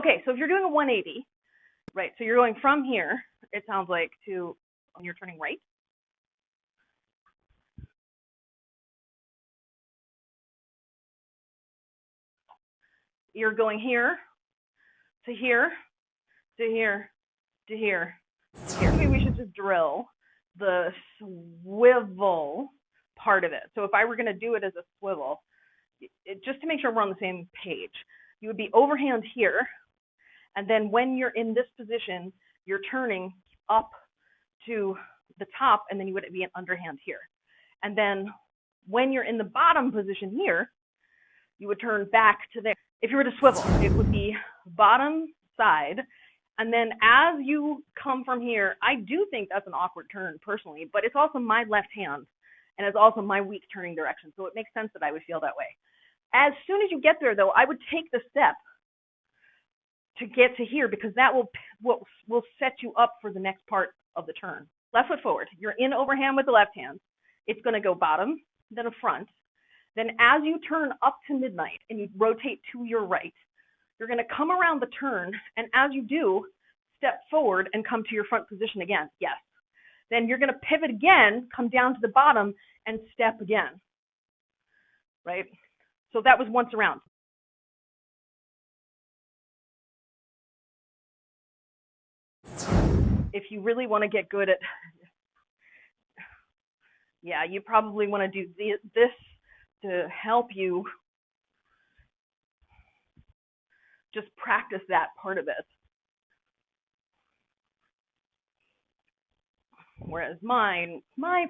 Okay, so if you're doing a 180, right, so you're going from here, it sounds like, to when you're turning right. You're going here, to here, to here, to here, to here. Maybe we should just drill the swivel part of it. So if I were going to do it as a swivel, just to make sure we're on the same page, you would be overhand here, and then when you're in this position, you're turning up to the top, and then you would be an underhand here. And then when you're in the bottom position here, you would turn back to there. If you were to swivel, it would be bottom side, and then as you come from here, I do think that's an awkward turn personally, but it's also my left hand, and it's also my weak turning direction, so it makes sense that I would feel that way. As soon as you get there, though, I would take the step to get to here, because that will set you up for the next part of the turn. Left foot forward. You're in overhand with the left hand. It's going to go bottom, then a front. Then as you turn up to midnight and you rotate to your right, you're going to come around the turn, and as you do, step forward and come to your front position again. Yes. Then you're going to pivot again, come down to the bottom, and step again. Right? So that was once around. If you really want to get good at, yeah, you probably want to do this to help you just practice that part of it. Whereas my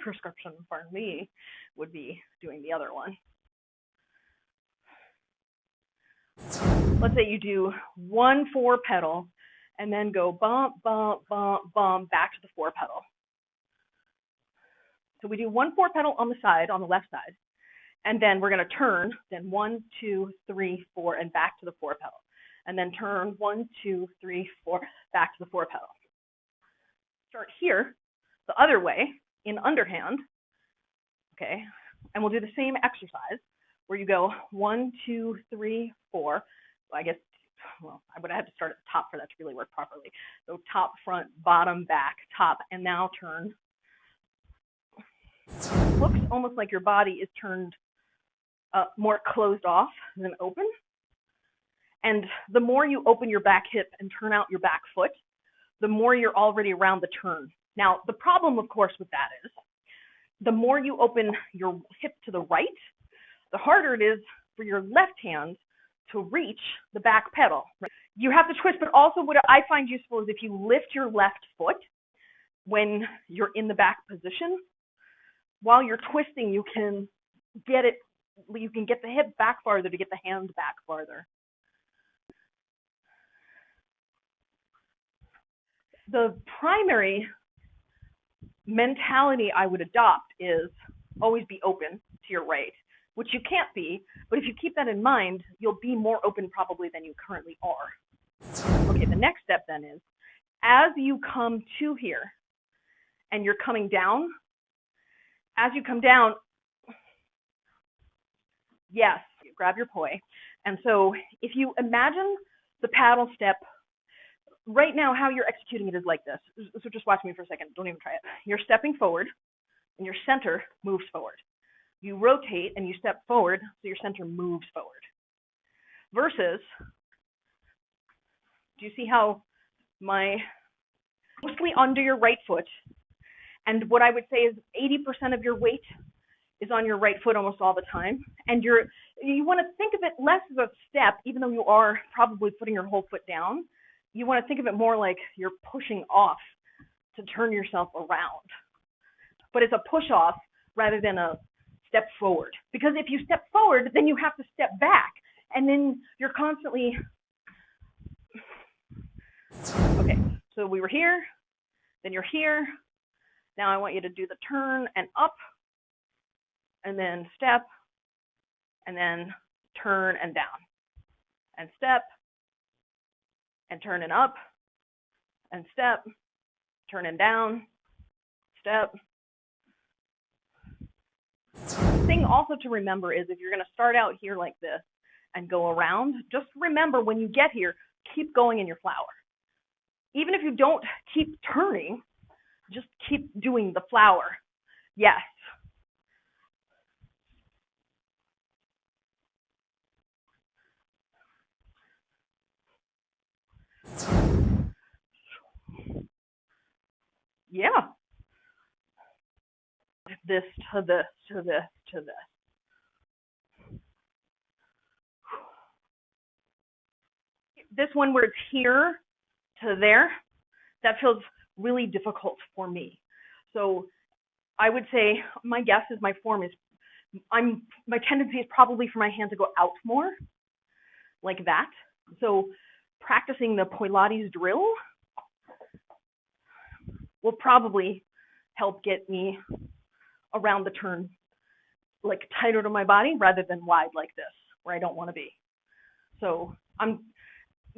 prescription for me would be doing the other one. Let's say you do 1-4 pedal and then go bump, bump, bump, bump back to the 4 pedal. So we do 1-4 pedal on the side, on the left side, and then we're going to turn, then 1, 2, 3, 4, and back to the 4 pedal. And then turn 1, 2, 3, 4, back to the 4 pedal. Start here, the other way, in underhand, okay? And we'll do the same exercise where you go 1, 2, 3, 4. Well, I guess, well, I would have to start at the top for that to really work properly. So top, front, bottom, back, top, and now turn. It looks almost like your body is turned more closed off than open. And the more you open your back hip and turn out your back foot, the more you're already around the turn. Now, the problem, of course, with that is the more you open your hip to the right, the harder it is for your left hand to reach the back pedal. You have to twist, but also what I find useful is if you lift your left foot when you're in the back position, while you're twisting, you can get the hip back farther to get the hand back farther. The primary mentality I would adopt is always be open to your right, which you can't be, but if you keep that in mind, you'll be more open probably than you currently are. Okay, the next step then is, as you come to here and you're coming down, as you come down, yes, you grab your poi. And so if you imagine the paddle step, right now how you're executing it is like this. So just watch me for a second. Don't even try it. You're stepping forward, and your center moves forward. You rotate, and you step forward, so your center moves forward. Versus, do you see how mostly under your right foot, and what I would say is 80% of your weight is on your right foot almost all the time. And you want to think of it less as a step, even though you are probably putting your whole foot down. You want to think of it more like you're pushing off to turn yourself around. But it's a push off rather than a step forward. Because if you step forward, then you have to step back. And then you're constantly... Okay, so we were here, then you're here. Now I want you to do the turn and up, and then step, and then turn and down, and step, and turn and up, and step, turn and down, step. The thing also to remember is if you're going to start out here like this and go around, just remember when you get here, keep going in your flower. Even if you don't keep turning, just keep doing the flower. Yes. Yeah. This to this to this to this. This one where it's here to there, that feels really difficult for me. So I would say my guess is my tendency is probably for my hand to go out more, like that. So practicing the Poilates drill will probably help get me around the turn, like tighter to my body rather than wide like this, where I don't want to be. So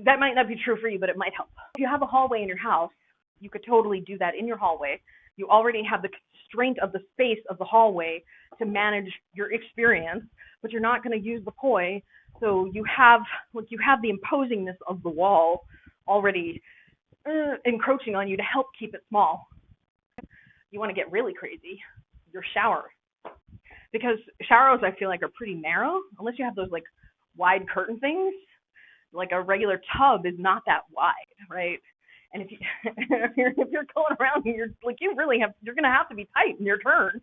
that might not be true for you, but it might help. If you have a hallway in your house, you could totally do that in your hallway. You already have the constraint of the space of the hallway to manage your experience, but you're not going to use the poi, so you have the imposingness of the wall already encroaching on you to help keep it small. You want to get really crazy, your shower, because showers I feel like are pretty narrow unless you have those like wide curtain things. Like a regular tub is not that wide, right? And if you're going around and you're gonna have to be tight in your turn.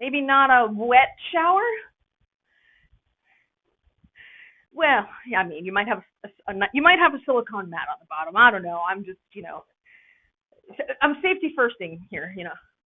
Maybe not a wet shower. Well, yeah, I mean, you might have a silicone mat on the bottom. I don't know. I'm just, I'm safety firsting here,